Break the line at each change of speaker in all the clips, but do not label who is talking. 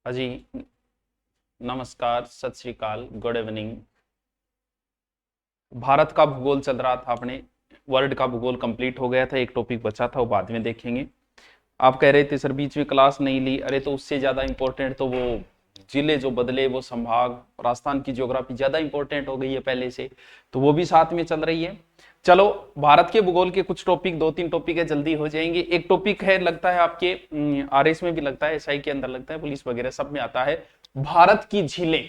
अजी, नमस्कार, सत श्री अकाल, गुड इवनिंग। भारत का भूगोल चल रहा था अपने। वर्ल्ड का भूगोल कंप्लीट हो गया था, एक टॉपिक बचा था वो बाद में देखेंगे। आप कह रहे थे सर बीच में क्लास नहीं ली। अरे तो उससे ज्यादा इंपॉर्टेंट तो वो जिले जो बदले, वो संभाग, राजस्थान की ज्योग्राफी ज्यादा इंपॉर्टेंट हो गई है पहले से, तो वो भी साथ में चल रही है। चलो, भारत के भूगोल के कुछ टॉपिक, दो तीन टॉपिक है, जल्दी हो जाएंगे। एक टॉपिक है, लगता है आपके आरएस में भी लगता है, एसआई के अंदर लगता है, पुलिस वगैरह सब में आता है। भारत की झीलें।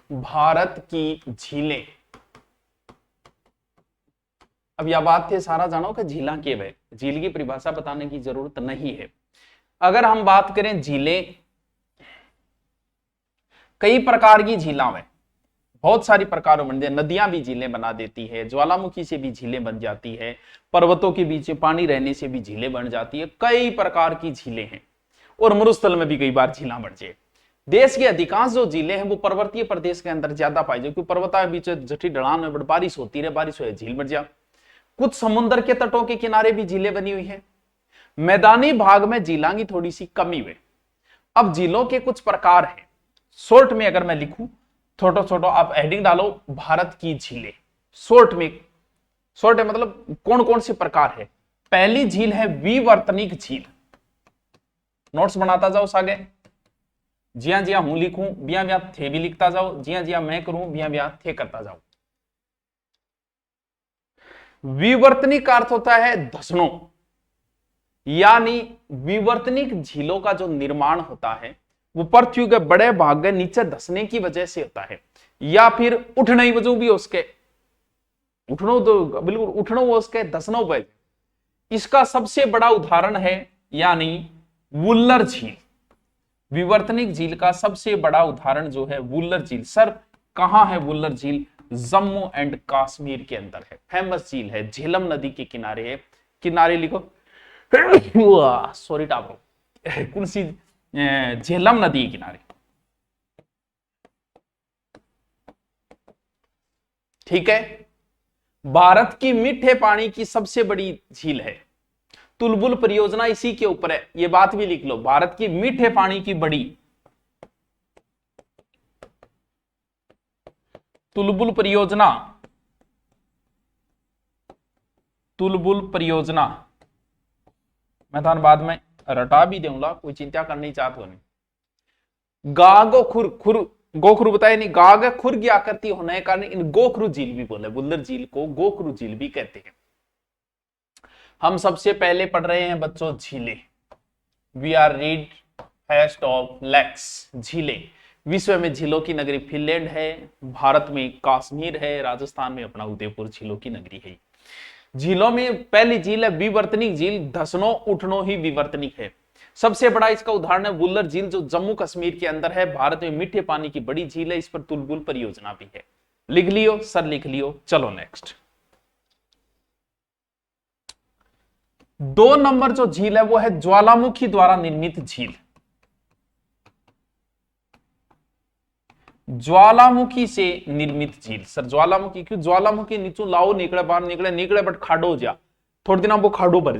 भारत की झीलें। अब यह बात थे सारा जानो कि झीला के वे, झील की परिभाषा बताने की जरूरत नहीं है। अगर हम बात करें झीलें, कई प्रकार की झीला में, बहुत सारी प्रकारों में नदियां भी झीलें बना देती है, ज्वालामुखी से भी झीलें बन जाती है, पर्वतों के बीच में पानी रहने से भी झीलें बन जाती है। कई प्रकार की झीलें हैं और मरुस्थल में भी कई बार झीला बन जाए। देश की अधिकांश जो झीलें हैं वो पर्वतीय प्रदेश के अंदर ज्यादा पाई जाए, क्योंकि पर्वता के बीच जटी ढलान में बड़ी बारिश होती है, बारिश हो झील बन जा। कुछ समुद्र के तटों के किनारे भी झीलें बनी हुई है। मैदानी भाग में झीलों की थोड़ी सी कमी हुई। अब झीलों के कुछ प्रकार हैं, शॉर्ट में अगर मैं लिखूं, छोटो छोटो आप हेडिंग डालो, भारत की झीलें। शॉर्ट में, शॉर्ट है मतलब कौन कौन सी प्रकार है। पहली झील है विवर्तनिक झील। नोट्स बनाता जाओ सागे, जिया जिया हूं लिखूं बिया बिया थे भी लिखता जाओ, जिया जिया मैं करूं बिया बिया थे करता जाओ। विवर्तनिक का अर्थ होता है धसनों, यानी विवर्तनिक झीलों का जो निर्माण होता है वो पृथ्वी के बड़े भाग के नीचे धसने की वजह से होता है, या फिर उठने की वजह भी उसके, उठनो तो बिल्कुल उठनो उसके धसनों पर। इसका सबसे बड़ा उदाहरण है यानी वुल्लर झील। विवर्तनिक झील का सबसे बड़ा उदाहरण जो है वुल्लर झील। सर कहां है वुल्लर झील? जम्मू एंड कश्मीर के अंदर है। फेमस झील है, झेलम नदी के किनारे है। किनारे लिखो सॉरी टापो, कौन सी? झेलम नदी के किनारे। ठीक है। भारत की मीठे पानी की सबसे बड़ी झील है तुलबुल परियोजना, इसी के ऊपर है। ये बात भी लिख लो, भारत की मीठे पानी की बड़ी तुलबुल परियोजना, तुलबुल परियोजना मैं थान बाद में रटा भी दूंगा, कोई चिंता करनी चाहते हो नहीं। गागो खुर, खुर गोखरु बताया नहीं, गाग खुर की आकृति होने के कारण इन गोखरु झील भी बोले, बुल्लर झील को गोखरु झील भी कहते हैं। हम सबसे पहले पढ़ रहे हैं बच्चों झीलें। We are read first of lakes, झीलें। विश्व में झीलों की नगरी फिनलैंड है, भारत में कश्मीर है, राजस्थान में अपना उदयपुर झीलों की नगरी है। झीलों में पहली झील है विवर्तनिक झील, धसनो उठनो ही विवर्तनिक है। सबसे बड़ा इसका उदाहरण है वुल्लर झील, जो जम्मू कश्मीर के अंदर है। भारत में मीठे पानी की बड़ी झील है, इस पर तुलबुल परियोजना भी है। लिख लियो सर, लिख लियो। चलो नेक्स्ट, 2 नंबर जो झील है वो है ज्वालामुखी द्वारा निर्मित झील। ज्वालामुखी से निर्मित झील। सर ज्वालामुखी क्यों? ज्वालामुखी नीचू लाओ निकले, बाहर निकले निकले बट खाडो हो जा, थोड़े दिन वो खाडो भर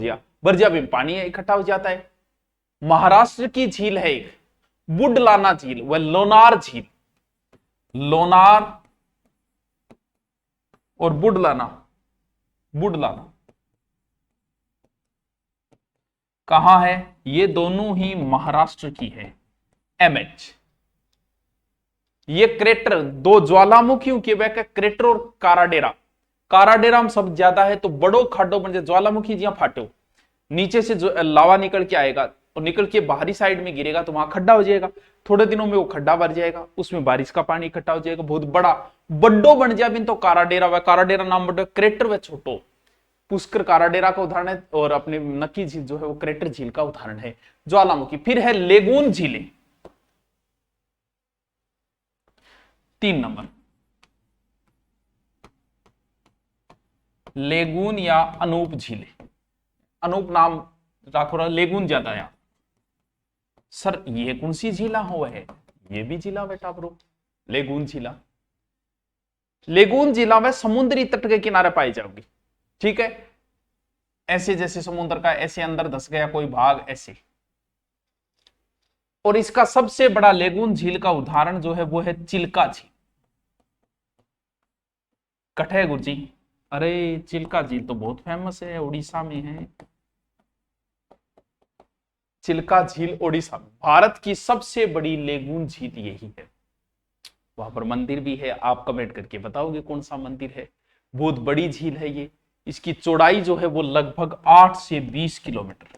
जा भी पानी इकट्ठा हो जाता है। महाराष्ट्र की झील है एक बुडलाना झील, वह लोनार झील। लोनार और बुडलाना, बुडलाना कहां है? ये दोनों ही महाराष्ट्र की है। एमएच, ये क्रेटर, दो ज्वालामुखियों के वे क्रेटर और काराडेरा। काराडेरा में सब ज्यादा है तो बड़ो खाडो बन जाए, ज्वालामुखी जिया फाटो, नीचे से जो लावा निकल के आएगा और निकल के बाहरी साइड में गिरेगा तो वहां खड्डा हो जाएगा। थोड़े दिनों में वो खड्डा भर जाएगा, उसमें बारिश का पानी इकट्ठा हो जाएगा, बहुत बड़ा बड्डो बन जाए बिन तो काराडेरा। व काराडेरा नाम बड़ो, क्रेटर व छोटो। पुष्कर काराडेरा का उदाहरण है और अपने नक्की झील जो है वो क्रेटर झील का उदाहरण है। ज्वालामुखी। फिर है लेगून झीलें, 3 नंबर। लेगून या अनूप झीलें, अनूप नाम रखो रहा, लेगून ज्यादा है। सर ये कौन सी झीला हो है? ये भी झीला बेटा ब्रो, लेगून झीला। लेगून झीला में समुद्री तट के किनारे पाई जाओगी। ठीक है, ऐसे जैसे समुद्र का ऐसे अंदर धस गया कोई भाग, ऐसे और इसका सबसे बड़ा लेगून झील का उदाहरण जो है वो है चिल्का झील। कठे गुरुजी, अरे चिल्का झील तो बहुत फेमस है, उड़ीसा में है। चिल्का झील उड़ीसा में, भारत की सबसे बड़ी लेगून झील यही है। वहां पर मंदिर भी है, आप कमेंट करके बताओगे कौन सा मंदिर है। बहुत बड़ी झील है ये। इसकी चौड़ाई जो है वो लगभग 8 से 20 किलोमीटर।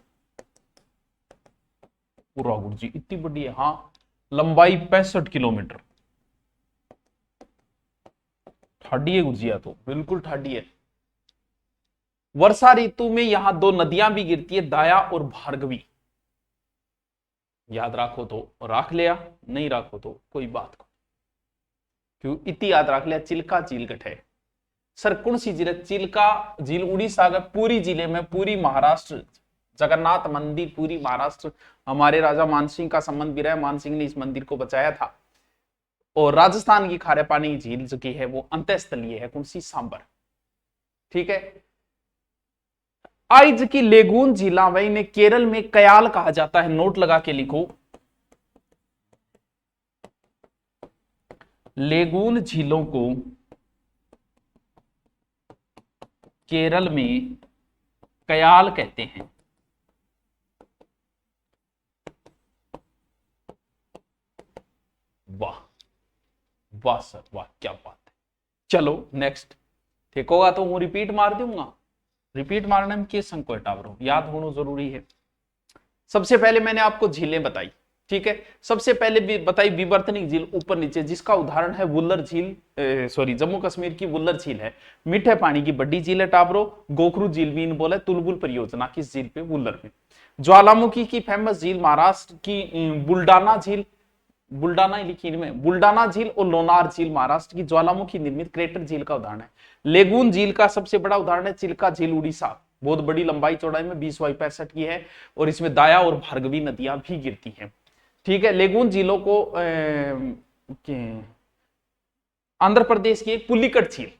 पूरा गुरुजी इतनी बड़ी है, हाँ। लंबाई 65 किलोमीटर। ठाडी है गुरुजिया, तो बिल्कुल ठाडी है। वर्षा ऋतु में यहां दो नदियां भी गिरती है, दाया और भार्गवी। याद रखो तो राख लिया, नहीं रखो तो कोई बात को। क्यों इतनी याद रख लिया, चिल्का झील गठे। सर कौन सी झील है? चिल्का झील उड़ीसा का पूरी जिले में, पूरी महाराष्ट्र, जगन्नाथ मंदिर पूरी महाराष्ट्र। हमारे राजा मानसिंह का संबंध भी रहा, मानसिंह ने इस मंदिर को बचाया था। और राजस्थान की खारे पानी झील जो की है वो अंतःस्थलीय है, कौन सी? सांबर। ठीक है। आइज की लेगून झीला वही ने केरल में कयाल कहा जाता है, नोट लगा के लिखो। लेगून झीलों को केरल में कयाल कहते हैं। वाह वाह सर वाह, क्या बात है। चलो नेक्स्ट, ठीक होगा तो हूं रिपीट मार दूंगा। रिपीट मारने में किस संग को हटावरो, याद होना जरूरी है। सबसे पहले मैंने आपको झीलें बताई, ठीक है। सबसे पहले भी बताई विवर्तनिक झील ऊपर नीचे, जिसका उदाहरण है वुल्लर झील, सॉरी जम्मू कश्मीर की वुल्लर झील है। मीठे पानी की बड़ी झील है टाबरो। गोखरू झील भी इन बोला, तुलबुल परियोजना किस झील पे? वुल्लर में। ज्वालामुखी की फेमस झील महाराष्ट्र की बुल्डाना झील, बुल्डाना लिखी इनमें, बुल्डाना झील और लोनार झील महाराष्ट्र की ज्वालामुखी निर्मित क्रेटर झील का उदाहरण है। लेगून झील का सबसे बड़ा उदाहरण है चिल्का झील उड़ीसा, बहुत बड़ी लंबाई चौड़ाई में 20/65 की है, और इसमें दाया और भार्गवी नदियां भी गिरती हैं। ठीक है। लेगून झीलों को आंध्र प्रदेश की एक पुलिकट झील,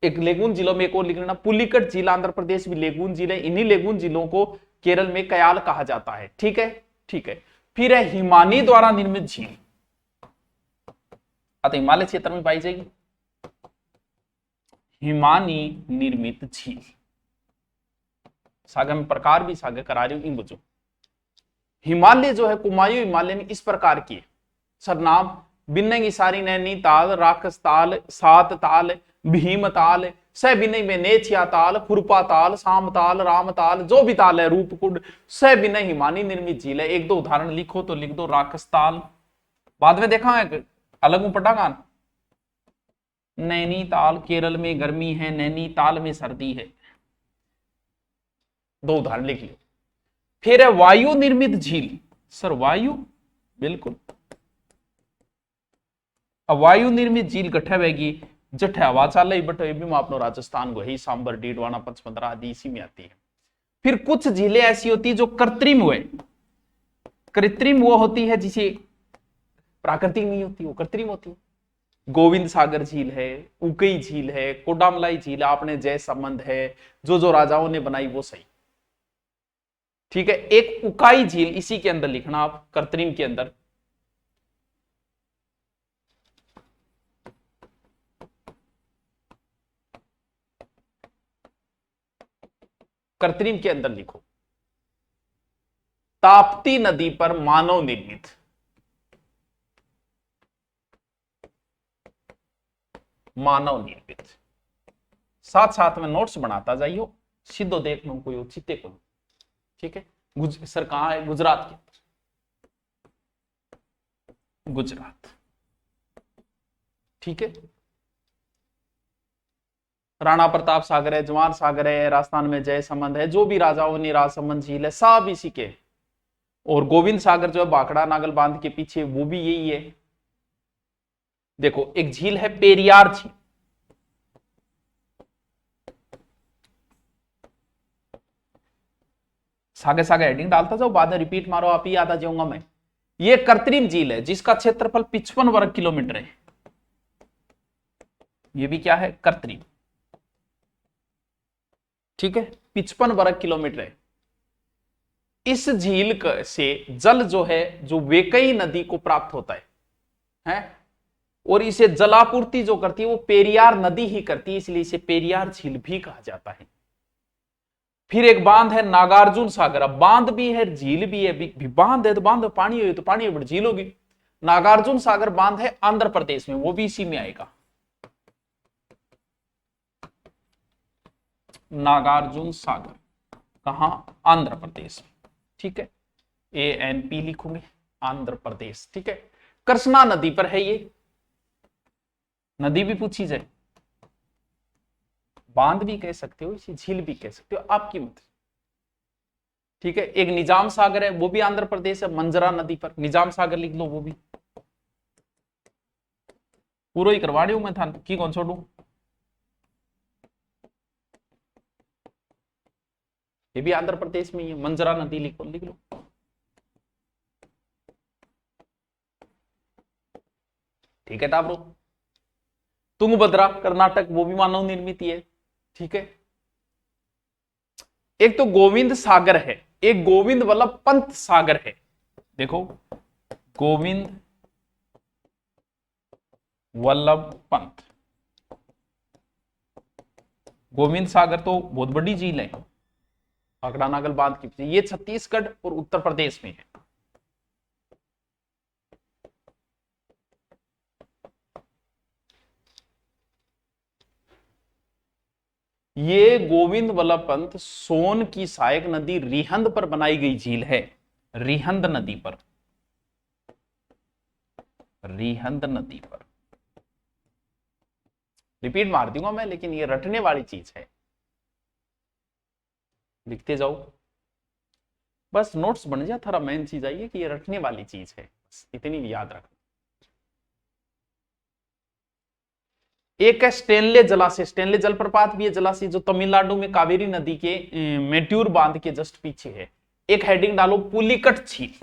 एक लेगून झीलों में एक और लिख लेना, पुलिकट झील आंध्र प्रदेश में लेगून झील है। इन्हीं लेगून झीलों को केरल में कयाल कहा जाता है। ठीक है, ठीक है। फिर है हिमानी द्वारा निर्मित झील, अतः हिमालय क्षेत्र में पाई जाएगी। हिमानी निर्मित झील, सागर में प्रकार भी सागर करा रही हूं इन बच्चों। हिमालय जो है कुमायूं हिमालय में इस प्रकार की है सरनाम, बिन्नगी सारी नैनीताल, राक्षसताल, सात ताल, भीमताल, सबिनय में नेथिया ताल, खुरपा ताल, सामताल, रामताल, जो भी ताल है, रूपकुंड, सबिनय हिमानी निर्मित झील है। एक दो उदाहरण लिखो तो लिख दो, राक्षसताल, बाद में देखा है अलग में पढ़ागा। नैनीताल केरल में गर्मी है, नैनीताल में सर्दी है, दो उदाहरण लिख लो। फिर है वायु निर्मित झील, सर वायु, बिल्कुल। अब वायु निर्मित झील कट्ठे बहेगी, जठे हवा चाल रही बट भी अपनो राजस्थान को ही, सांबर, डीडवाना, पचमंदरा आदि इसी में आती है। फिर कुछ झीलें ऐसी होती है जो कृत्रिम हुए, कृत्रिम वो होती है जिसे प्राकृतिक नहीं होती, वो कृत्रिम होती है। गोविंद सागर झील है, उकई झील है, कोडामलाई झील, आपने जय संबंध है, जो जो राजाओं ने बनाई वो सही। ठीक है। एक उकाई झील इसी के अंदर लिखना आप, कृत्रिम के अंदर। कृत्रिम के अंदर लिखो, ताप्ती नदी पर मानव निर्मित, मानव निर्मित। साथ साथ में नोट्स बनाता जाइयो, सीधो देख लो कोई चित्ते को। ठीक है। सर कहां है? गुजरात के अंदर, गुजरात। ठीक है। राणा प्रताप सागर है, जवान सागर है, राजस्थान में जय संबंध है, जो भी राजाओं ने राजसमंद झील है सब इसी के। और गोविंद सागर जो है बाकड़ा नागल बांध के पीछे, वो भी यही है। देखो एक झील है पेरियार झील, सागे सागे हेडिंग डालता जाओ, बाद में रिपीट मारो, आप ही याद आ जाऊंगा मैं। ये कृत्रिम झील है जिसका क्षेत्रफल 55 वर्ग किलोमीटर है। ये भी क्या है? कृत्रिम। ठीक है, 55 वर्ग किलोमीटर है। इस झील से जल जो है जो वेकई नदी को प्राप्त होता है? और इसे जलापूर्ति जो करती है वो पेरियार नदी ही करती है, इसलिए इसे पेरियार झील भी कहा जाता है। फिर एक बांध है नागार्जुन सागर। अब बांध भी है झील भी है, बांध है तो बांध, पानी है तो पानी है, बट झील होगी। नागार्जुन सागर बांध है आंध्र प्रदेश में, वो भी इसी में आएगा। नागार्जुन सागर कहां? आंध्र प्रदेश में, ठीक है। ANP लिखोगे, आंध्र प्रदेश, ठीक है। कृष्णा नदी पर है ये, नदी भी पूछी जाए, बांध भी कह सकते हो, इसे झील भी कह सकते हो, आपकी मत, ठीक है। एक निजाम सागर है, वो भी आंध्र प्रदेश है, मंजरा नदी पर, निजाम सागर लिख लो, वो भी। पूरा ही करवा रही हूं मैं था की कौन छोड़ू, ये भी आंध्र प्रदेश में ही है, मंजरा नदी लिख लो। ठीक है टाब्रो। तुंगभद्रा कर्नाटक, वो भी मानव निर्मित है, ठीक है। एक तो गोविंद सागर है, एक गोविंद वल्लभ पंत सागर है। देखो, गोविंद वल्लभ पंत, गोविंद सागर तो बहुत बड़ी झील है, आंकड़ा नागल बांध की, ये छत्तीसगढ़ और उत्तर प्रदेश में है। ये गोविंद वल्लभ पंत सोन की सहायक नदी रिहंद पर बनाई गई झील है, रिहंद नदी पर, रिहंद नदी पर। रिपीट मार दूंगा मैं, लेकिन ये रटने वाली चीज है, लिखते जाओ, बस नोट्स बन जाए। थारा मेन चीज आई है कि ये रटने वाली चीज है, बस इतनी भी याद रखना। एक है स्टेनले जलाशय, स्टेनले जलप्रपात भी है जलाशय, जो तमिलनाडु में कावेरी नदी के मेट्यूर बांध के जस्ट पीछे है। एक हेडिंग डालो पुलिकट झील,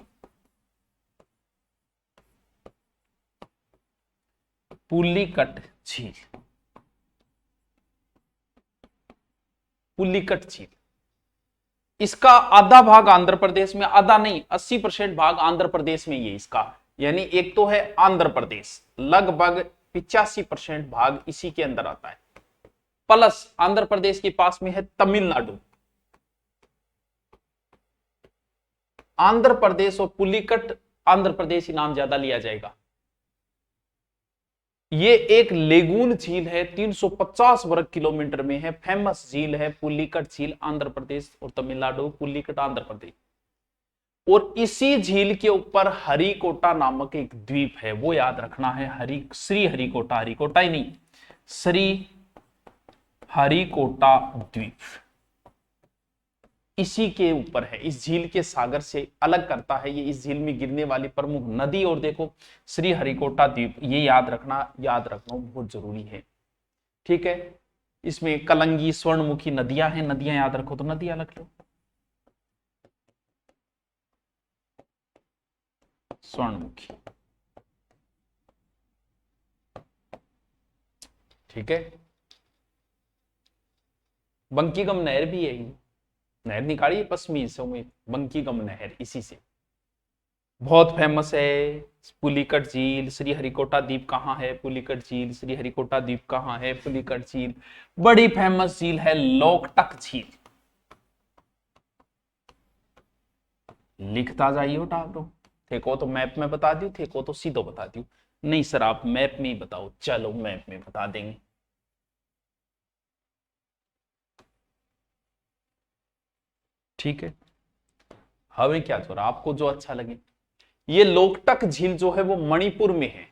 पुलिकट झील, पुलिकट झील। इसका आधा भाग आंध्र प्रदेश में, आधा नहीं 80% भाग आंध्र प्रदेश में ही है इसका, यानी एक तो है आंध्र प्रदेश, लगभग 85% भाग इसी के अंदर आता है, प्लस आंध्र प्रदेश के पास में है तमिलनाडु। आंध्र प्रदेश और पुलिकट, आंध्र प्रदेश ही नाम ज्यादा लिया जाएगा। ये एक लेगून झील है, 350 वर्ग किलोमीटर में है, फेमस झील है पुलिकट झील, आंध्र प्रदेश और तमिलनाडु, पुलिकट आंध्र प्रदेश। और इसी झील के ऊपर हरिकोटा नामक एक द्वीप है, वो याद रखना है, श्री हरिकोटा, हरिकोटा ही नहीं, श्री हरिकोटा द्वीप इसी के ऊपर है, इस झील के सागर से अलग करता है ये, इस झील में गिरने वाली प्रमुख नदी। और देखो श्री हरिकोटा द्वीप, ये याद रखना बहुत जरूरी है, ठीक है। इसमें कलंगी, स्वर्णमुखी नदियां हैं, नदियां याद रखो तो नदियां रख लो, स्वर्णमुखी, ठीक है। बंकीगम नहर भी है, नहर निकाली पश्चिमी हिस्सों में, बंकीगम नहर, इसी से बहुत फेमस है। पुलिकट झील, श्री हरिकोटा द्वीप कहाँ है, पुलिकट झील, श्री हरिकोटा द्वीप कहाँ है, पुलिकट झील, बड़ी फेमस झील है लोकटक झील। लिखता जाइए टाब्रो, थे को तो मैप में बता दू, थे को तो सीधो बता दू, नहीं सर आप मैप में ही बताओ, चलो मैप में बता देंगे। ठीक है, हमें क्या छोड़ा, आपको जो अच्छा लगे। ये लोकटक झील जो है वो मणिपुर में है,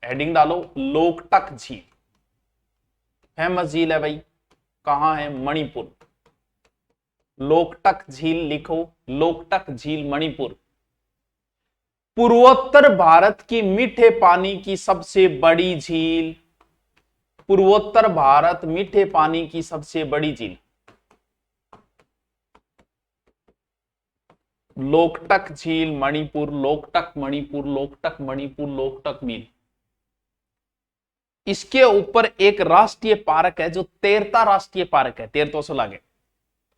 हेडिंग डालो लोकटक झील, फेमस झील है भाई, कहां है, मणिपुर। लोकटक झील लिखो, लोकटक झील मणिपुर। पूर्वोत्तर भारत की मीठे पानी की सबसे बड़ी झील, पूर्वोत्तर भारत मीठे पानी की सबसे बड़ी झील लोकटक झील मणिपुर, लोकटक मणिपुर, लोकटक मणिपुर, लोकटक मील। इसके ऊपर एक राष्ट्रीय पार्क है जो तेरता राष्ट्रीय पार्क है, तेरतो से लागे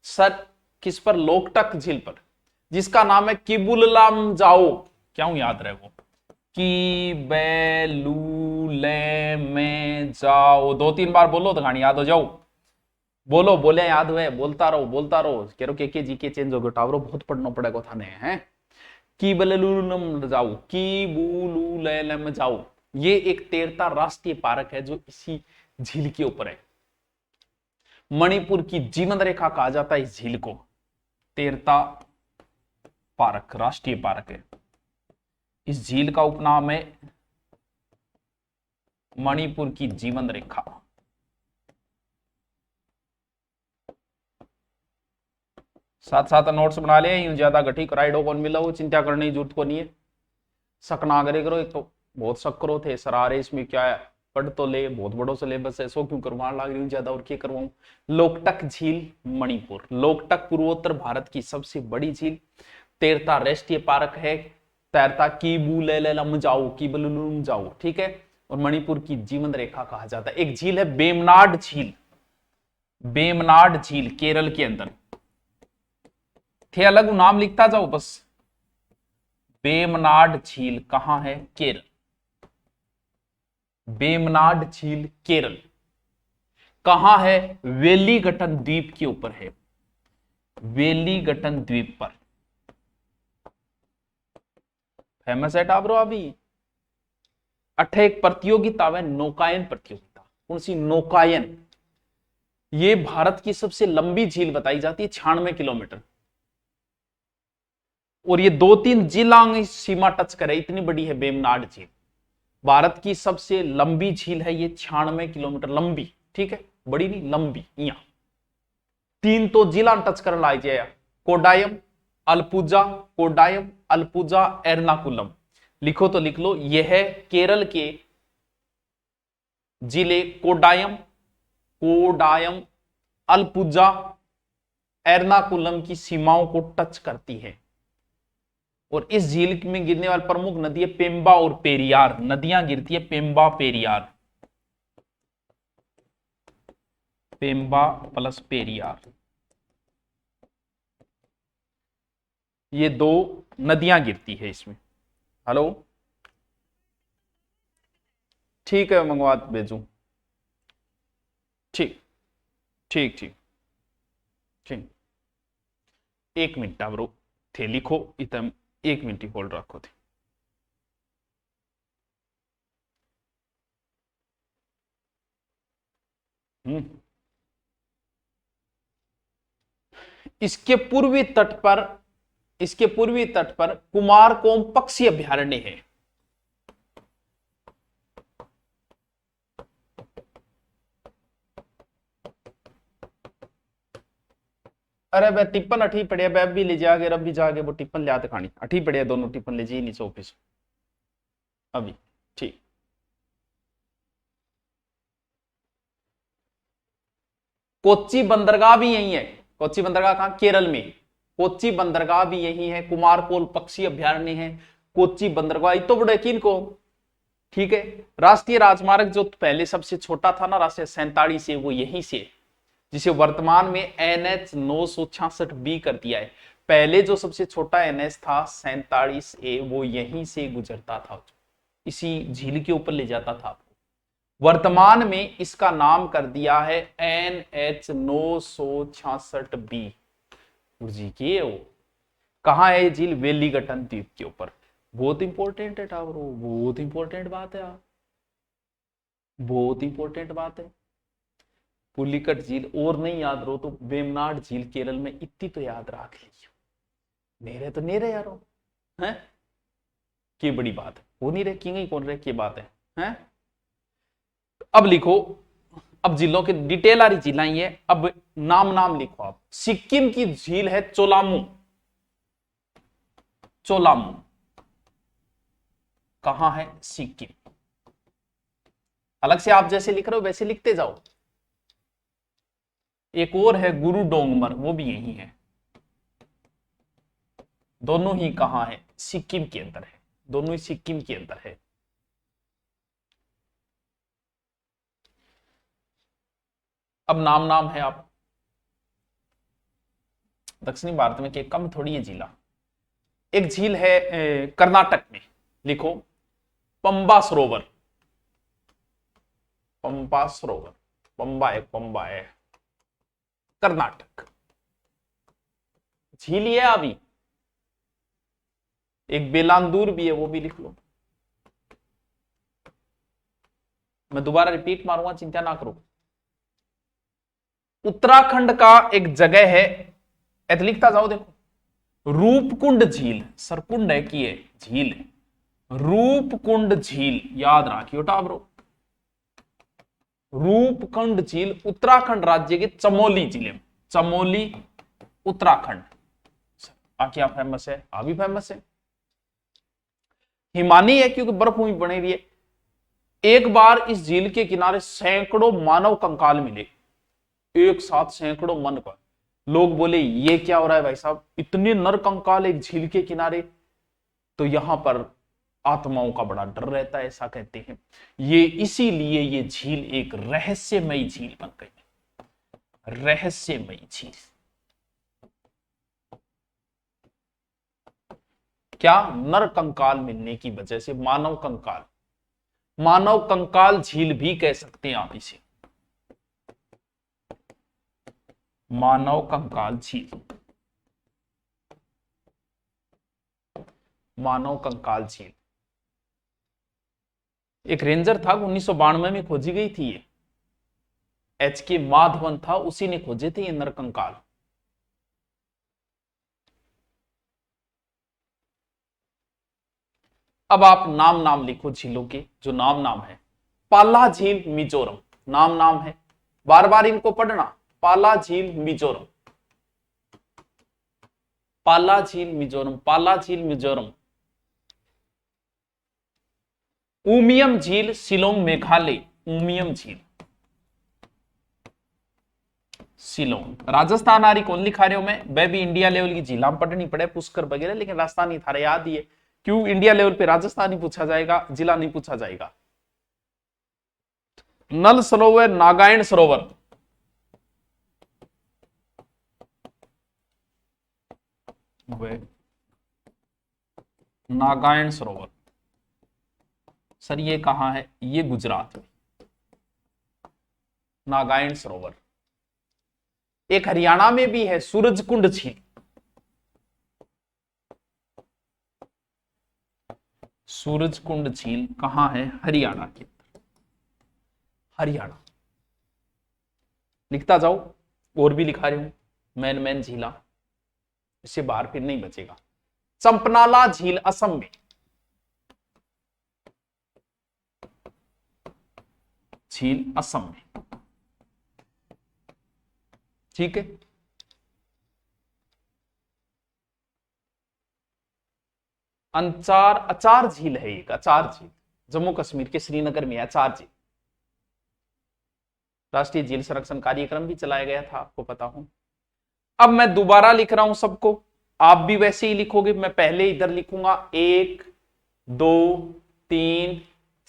सर, किस पर, लोकटक झील पर, जिसका नाम है किबुललाम जाओ, क्या हूं याद रहे वो, की बेलूले में जाओ, 2-3 बार बोलो तो कहानी याद हो जाओ। बोलो, बोले याद हुए, बोलता रहो बोलता रहो, कह रो के जी के चेंज हो गए टावरो, बहुत पढ़ना पड़ेगा थाने हैं। की बेलूलम जाओ, की बुलुलम जाओ, ये एक तेरता राष्ट्रीय पार्क है जो इसी झील के ऊपर है। मणिपुर की जीवन रेखा कहा जाता है इस झील को। तेरता पार्क राष्ट्रीय पार्क है। इस झील का उपनाम है मणिपुर की जीवन रेखा। साथ साथ नोट्स बना ले, यूं ज्यादा गठी कराइडो कौन मिला वो चिंता करने की जरूरत को नहीं है। शक ना करे करो, एक तो बहुत शक करो थे सरारे इसमें क्या है, पढ़ तो ले, बहुत बड़ो सिलेबस है, सो क्यों करवाने लग रही हूँ ज्यादा, और क्या करवाऊं। लोकटक झील मणिपुर, लोकटक पूर्वोत्तर भारत की सबसे बड़ी झील, तेरता राष्ट्रीय पार्क है, तैरता की बुलम जाओ, की बुलुलुम जाओ, ठीक है। और मणिपुर की जीवन रेखा कहा जाता है। एक झील है बेमनाड झील, बेमनाड झील केरल के अंदर थे, अलग नाम लिखता जाओ बस। बेमनाड झील कहां है, केरल। बेमनाड झील केरल कहां है, वेलिगटन द्वीप के ऊपर है, वेलिगटन द्वीप पर। फेमस है टाबरो अभी। अठे एक प्रतियोगिता है नौकायन प्रतियोगिता, कौन सी, नौकायन। ये भारत की सबसे लंबी झील बताई जाती है, 96 किलोमीटर। और ये 2-3 जिला सीमा टच करे, इतनी बड़ी है बेमनाड झील। भारत की सबसे लंबी झील है ये, 96 किलोमीटर लंबी, ठीक है, बड़ी नहीं लंबी। यहां 3 तो जिला टच कर ला जाए, कोडायम, अल्पुजा, कोडायम, अल्पुजा, एर्नाकुलम। लिखो तो लिख लो, यह है केरल के जिले कोडायम, कोडायम, अल्पुजा, एर्नाकुलम की सीमाओं को टच करती है। और इस झील में गिरने वाली प्रमुख नदी है पेम्बा और पेरियार, नदियां गिरती है पेम्बा पेरियार, पेम्बा प्लस पेरियार, ये 2 नदियां गिरती है इसमें। हेलो, ठीक है, मंगवा भेजू, ठीक ठीक ठीक ठीक। 1 मिनट ब्रो थे, लिखो इतम, 1 मिनट ही होल्ड रखो थे। इसके पूर्वी तट पर, इसके पूर्वी तट पर कुमारकोम पक्षी अभ्यारण्य है। अरे बे टिप्पन अठी पड़िया, बैब भी ले जाके, रब भी जाके वो टिप्पन ले आते खानी, अठी पड़िया दोनों टिप्पन ले जी नीचे ऑफिस अभी, ठीक। कोच्चि बंदरगाह भी यही है, कोच्चि बंदरगाह कहां, केरल में। कोच्चि बंदरगाह भी यही है, कुमारकोल पक्षी अभ्यारण्य है, कोच्चि बंदरगाह तो बड़े किन को, ठीक है। राष्ट्रीय राजमार्ग जो पहले सबसे छोटा था ना, राष्ट्रीय 47 से, वो यहीं से, जिसे वर्तमान में NH 966 बी कर दिया है। पहले जो सबसे छोटा NH था 47A, वो यहीं से गुजरता था, इसी झील के ऊपर ले जाता था। वर्तमान में इसका नाम कर दिया है NH 966 बी। जी की है वो, कहां है ये झील, वेलिगटन द्वीप के ऊपर। बहुत इंपॉर्टेंट है टावरो, बहुत इंपॉर्टेंट बात है आप, बहुत इंपॉर्टेंट बात है। पुलिकट झील और नहीं याद रहो तो वेमनाड झील केरल में, इतनी तो याद रख लीजिए। नेरे तो नेरे यारो हैं, की बड़ी बात है, हो नहीं रहे कि नहीं कौन रहे, की बात है हैं। अब लिखो, अब जिलों की डिटेल आ रही जिला ही है, अब नाम नाम लिखो आप। सिक्किम की झील है चोलामू, चोलामू कहां है, सिक्किम। अलग से आप जैसे लिख रहे हो वैसे लिखते जाओ। एक और है गुरु डोंगमर, वो भी यही है। दोनों ही कहां है, सिक्किम के अंदर है, दोनों ही सिक्किम के अंदर है। अब नाम नाम है आप, दक्षिणी भारत में के कम थोड़ी है जिला, एक झील है कर्नाटक में, लिखो पंबा सरोवर। पंबा सरोवर, पंबा है कर्नाटक, झील है अभी। एक बेलांदूर भी है, वो भी लिख लो। मैं दोबारा रिपीट मारूंगा, चिंता ना करो। उत्तराखंड का एक जगह है, ऐसे लिखता जाओ, देखो रूपकुंड झील, सरकुंड है कि है झील है, रूपकुंड झील याद रखियो टाबरो। रूपकुंड झील उत्तराखंड राज्य के चमोली जिले में, चमोली उत्तराखंड। आ क्या फेमस है? आ भी फेमस है, हिमानी है क्योंकि बर्फ भूमि बनी हुई है। एक बार इस झील के किनारे सैकड़ों मानव कंकाल मिले, एक साथ सैकड़ों मन का। लोग बोले ये क्या हो रहा है भाई साहब, इतने नर कंकाल एक झील के किनारे? तो यहां पर आत्माओं का बड़ा डर रहता है, ऐसा कहते हैं। ये इसीलिए ये झील एक रहस्यमयी झील बन गई, रहस्यमयी झील। क्या? नर कंकाल मिलने की वजह से, मानव कंकाल, मानव कंकाल झील भी कह सकते हैं आप इसे, मानव कंकाल झील, मानव कंकाल झील। एक रेंजर था, 1992 में खोजी गई थी ये, H.K. माधवन था, उसी ने खोजे थे ये नर कंकाल। अब आप नाम नाम लिखो झीलों के, जो नाम नाम है। पाला झील मिजोरम, नाम नाम है, बार बार इनको पढ़ना। पाला झील मिजोरम, पाला झील मिजोरम, पाला झील मिजोरम। उमियम झील शिलोंग मेघालय, उमियम झील शिलोंग राजस्थान। आ रही कौन लिखा रहे हो मैं? वह भी इंडिया लेवल की झील पढ़नी पड़े, पुष्कर वगैरह, लेकिन राजस्थानी थारा याद ही है। क्यों इंडिया लेवल पे राजस्थानी पूछा जाएगा, जिला नहीं पूछा जाएगा। नल सरोवर, नागायण सरोवर, नागायण सरोवर। सर ये कहां है? ये गुजरात में, नागायण सरोवर। एक हरियाणा में भी है, सूरजकुंड झील, सूरजकुंड झील कहां है? हरियाणा के, हरियाणा। लिखता जाओ, और भी लिखा रही हूं, मैन मैन झीला, इससे बाहर फिर नहीं बचेगा। चंपनाला झील असम में, झील असम में, ठीक है। अचार झील है एक, अचार झील जम्मू कश्मीर के श्रीनगर में, अचार झील। राष्ट्रीय झील संरक्षण कार्यक्रम भी चलाया गया था, आपको पता हो। अब मैं दोबारा लिख रहा हूं सबको, आप भी वैसे ही लिखोगे। मैं पहले इधर लिखूंगा 1 2 3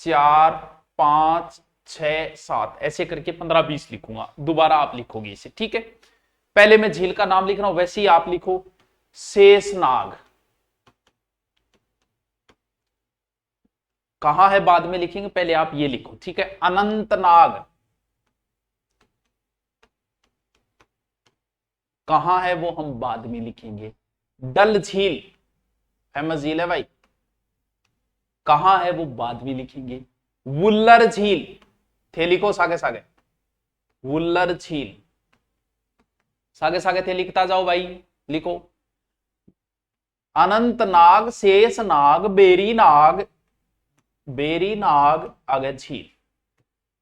4 5 6 7, ऐसे करके 15-20 लिखूंगा। दोबारा आप लिखोगे इसे, ठीक है। पहले मैं झील का नाम लिख रहा हूं, वैसे ही आप लिखो। शेषनाग कहां है बाद में लिखेंगे, पहले आप ये लिखो, ठीक है। अनंतनाग कहां है, वो हम बाद में लिखेंगे। डल झील फेमस झील है भाई, कहां है वो बाद में लिखेंगे। वुल्लर झील, थे लिखो सागे सागे, वुल्लर झील सागे सागे थे लिखता जाओ भाई, लिखो। अनंतनाग, शेषनाग, बेरीनाग, बेरीनाग आगे झील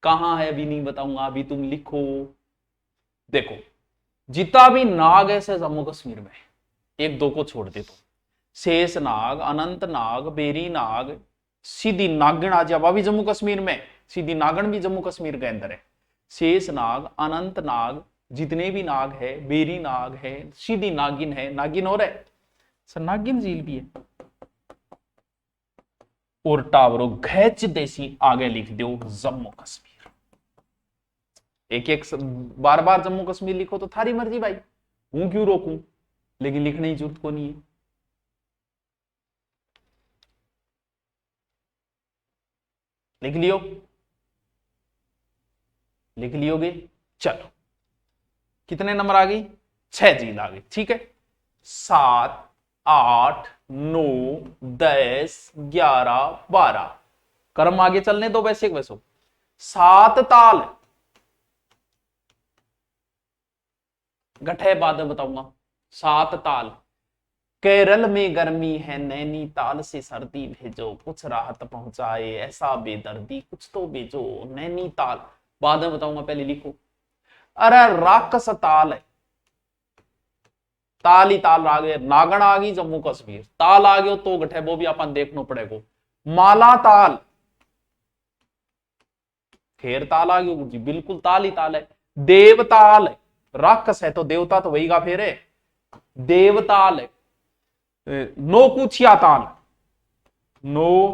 कहां है अभी नहीं बताऊंगा, अभी तुम लिखो। देखो जितना भी नाग ऐसे जम्मू कश्मीर में, एक दो को छोड़ दे तो शेषनाग, अनंतनाग, बेरीनाग, सीधी नागण आ जावा भी जम्मू कश्मीर में, सीधी नागण भी जम्मू कश्मीर के अंदर है। शेषनाग, अनंतनाग, जितने भी नाग है, बेरी नाग है, सीधी नागिन है, नागिन और है सर, नागिन झील भी है। और टावरो घैच देसी आगे लिख दो जम्मू कश्मीर। एक एक बार बार जम्मू कश्मीर लिखो तो थारी मर्जी भाई, हूं क्यों रोकूं, लेकिन लिखने की जरूरत को नहीं है। लिख लियो, लिख लियोगे। चलो कितने नंबर आ गई, 6 झील आ गई। ठीक है, 7, 8, 9, 10, 11, 12 क्रम आगे चलने दो वैसे वैसो। 7 ताल गठे बाद में बताऊंगा। 7 ताल, केरल में गर्मी है नैनीताल से सर्दी भेजो, कुछ राहत पहुंचाए ऐसा बेदर्दी कुछ तो भेजो नैनीताल। बाद में बताऊंगा, पहले लिखो। अरे राक्षस ताल है, ताल ही ताल आ गए, नागण आ गई जम्मू कश्मीर, ताल आ गयो तो गठे वो भी अपन देखना पड़ेगा। माला ताल, खेर ताल आ गयो जी, बिल्कुल ताल ही ताल है। देवताल है, राक्षस है तो देवता तो वही का फिर है। देवताल है। नो कुछिया ताल, नो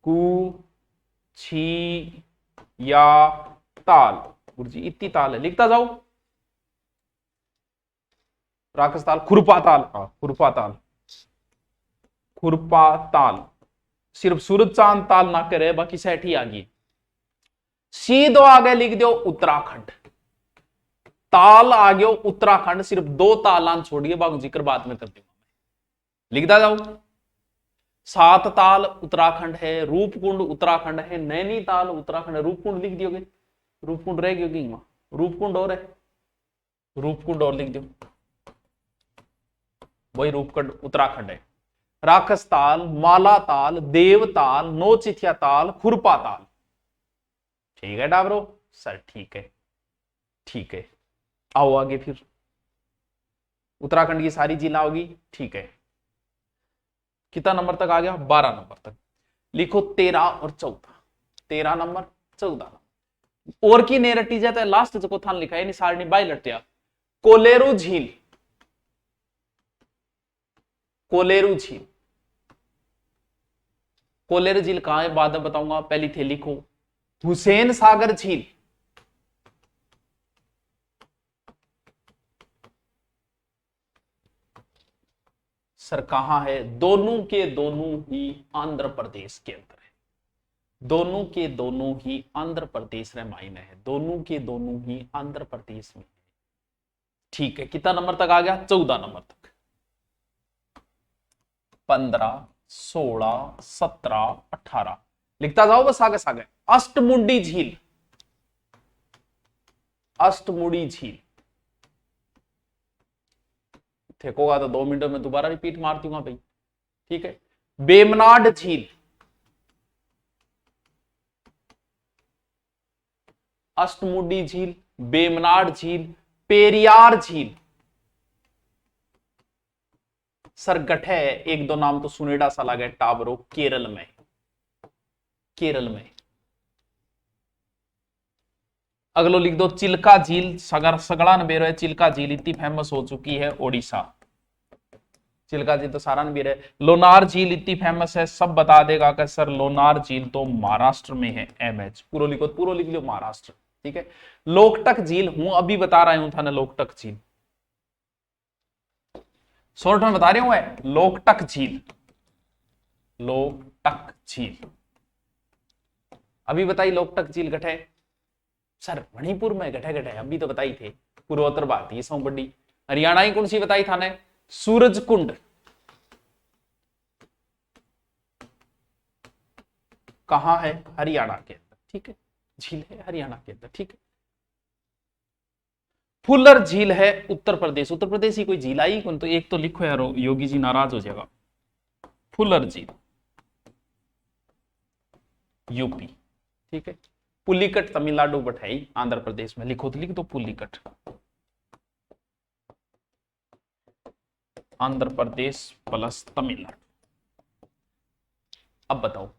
कु छी या ताल, गुरुजी इतनी ताल है, लिखता जाओ। राक्षस ताल, खुरपा ताल, खुरपा ताल, खुरपा ताल, सिर्फ सूरज चांद ताल ना करे, बाकी सेठ ही आ गई। सीधो आगे लिख दो उत्तराखंड, ताल आ गयो उत्तराखंड, सिर्फ 2 तालान छोड़िए, बाकी जिक्र बाद में कर दूंगा, लिखता जाओ। 7 ताल उत्तराखंड है, रूपकुंड उत्तराखंड है, नैनीताल उत्तराखंड है। रूपकुंड लिख दियोगे, रूपकुंड रह गयोगी वहां, रूपकुंड और है, रूपकुंड और लिख दो, वही रूपकुंड उत्तराखंड है। राक्षस ताल, माला ताल, देवताल, नौचिथिया ताल, खुरपा ताल। ठीक है डाबरो सर, ठीक है, ठीक है। आओ आगे फिर, उत्तराखंड की सारी जिला होगी। ठीक है, कितना नंबर तक आ गया, 12 नंबर तक। लिखो 13 और 14, 13 नंबर 14 नंबर। और की ने रटी जाता है लास्ट जो थान लिखा है सारणी बाई लटिया। कोलेरू झील, कोलेरू झील, कोलेरू झील कहां है बाद में बताऊंगा, पहली थे लिखो। हुसैन सागर झील, सर कहां है, दोनों के दोनों ही आंध्र प्रदेश के अंदर है, दोनों के दोनों ही आंध्र प्रदेश रे मायने है, दोनों के दोनों ही आंध्र प्रदेश में। ठीक है, कितना नंबर तक आ गया, 14 नंबर तक। 15, 16, 17, 18 लिखता जाओ बस आगे आगे। अष्टमुंडी झील, अष्टमुड़ी झील, ठेकोगा तो 2 मिनटों में दोबारा रिपीट मार दूंगा भाई। ठीक है, बेमनाड झील, अष्टमुडी झील, बेमनाड झील, पेरियार झील। सर गठे एक दो नाम तो सुनेडा सा लगे टाबरो, केरल में, केरल में। अगलो लिख दो चिल्का झील, सगड़ा न बेरो है, चिल्का झील इतनी फेमस हो चुकी है ओडिशा, चिल्का झील तो सारा न बेर है। लोनार झील इतनी फेमस है, सब बता देगा कि सर लोनार झील तो महाराष्ट्र में है, एमएच पूरा लिखो, पूरा लिख लो महाराष्ट्र। ठीक है, लोकटक झील हूं अभी बता रहा हूं था ना, लोकटक झील शॉर्ट में बता रहे हूं, लोकटक झील, लोकटक झील अभी बताई। लोकटक झील गठे सर मणिपुर में, गठे गठे अभी तो बताई थे, पूर्वोत्तर भारतीय सौ बड़ी। हरियाणा ही कौन सी बताई था ने, सूरजकुंड कहां है, हरियाणा के अंदर। ठीक है, झील है हरियाणा के अंदर। ठीक है, फुल्लर झील है उत्तर प्रदेश, उत्तर प्रदेश ही कोई झील आई कौन, तो एक तो लिखो यार, योगी जी नाराज हो जाएगा। फुल्लर झील यूपी। ठीक है, पुलिकट तमिलनाडु बठाई आंध्र प्रदेश में, लिखो तो लिख दो पुलिकट, आंध्र प्रदेश प्लस तमिलनाडु। अब बताओ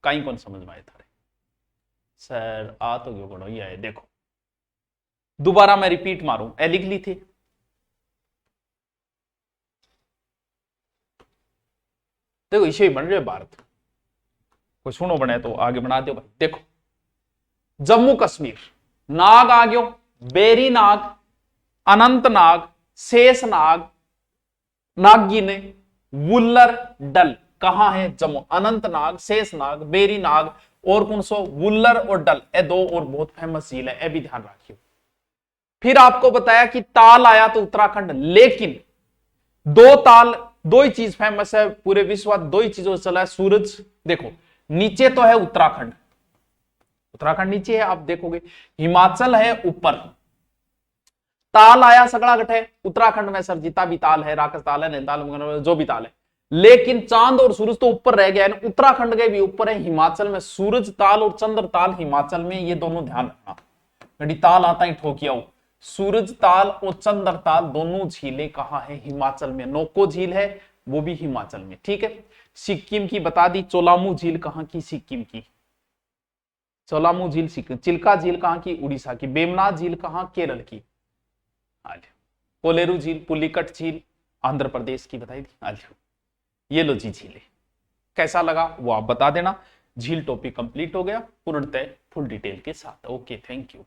कहीं कौन समझ में आए था सर, आ तो क्यों गणो ये है, देखो दोबारा मैं रिपीट मारूं, ए लिख ली थी। देखो इसे ही बन रहे भारत, कोई सुनो बने तो आगे बना दो भाई। देखो जम्मू कश्मीर, नाग आ गयो, बेरी नाग, अनंतनाग, शेषनाग, नागिन, वुल्लर डल कहां है, जम्मू। अनंतनाग, शेषनाग, बेरी नाग, और कौन सो वुल्लर और डल, ए दो और बहुत फेमस झील है, ए भी ध्यान रखियो। फिर आपको बताया कि ताल आया तो उत्तराखंड, लेकिन दो ताल, दो ही चीज फेमस है पूरे विश्व, दो ही चीजों से चला है सूरज। देखो नीचे तो है उत्तराखंड, उत्तराखंड नीचे है, आप देखोगे हिमाचल है ऊपर। ताल आया सगड़ागढ़ है उत्तराखंड में, सर जितना भी ताल है, राकस ताल है, नैनीताल, जो भी ताल है, लेकिन चांद और सूरज तो ऊपर रह गया है, उत्तराखंड के भी ऊपर है हिमाचल में, सूरज ताल और चंद्र ताल हिमाचल में, ये दोनों ध्यान रखना। घड़ी ताल आता ही ठोकिया, सूरज ताल और चंद्र ताल दोनों झीलें कहां है, हिमाचल में। नोको झील है वो भी हिमाचल में, ठीक है। सिक्किम की बता दी, चोलामू झील कहां की, सिक्किम की, चोलामू झील सिक्किम। चिल्का झील कहां की, उड़ीसा की। बेमनाथ झील कहां, केरल की। कोलेरू झील, पुलिकट झील आंध्र प्रदेश की बताई थी। ये लो जी झीलें, कैसा लगा वो आप बता देना। झील टॉपिक कंप्लीट हो गया पूर्णतः फुल डिटेल के साथ। Okay, thank you.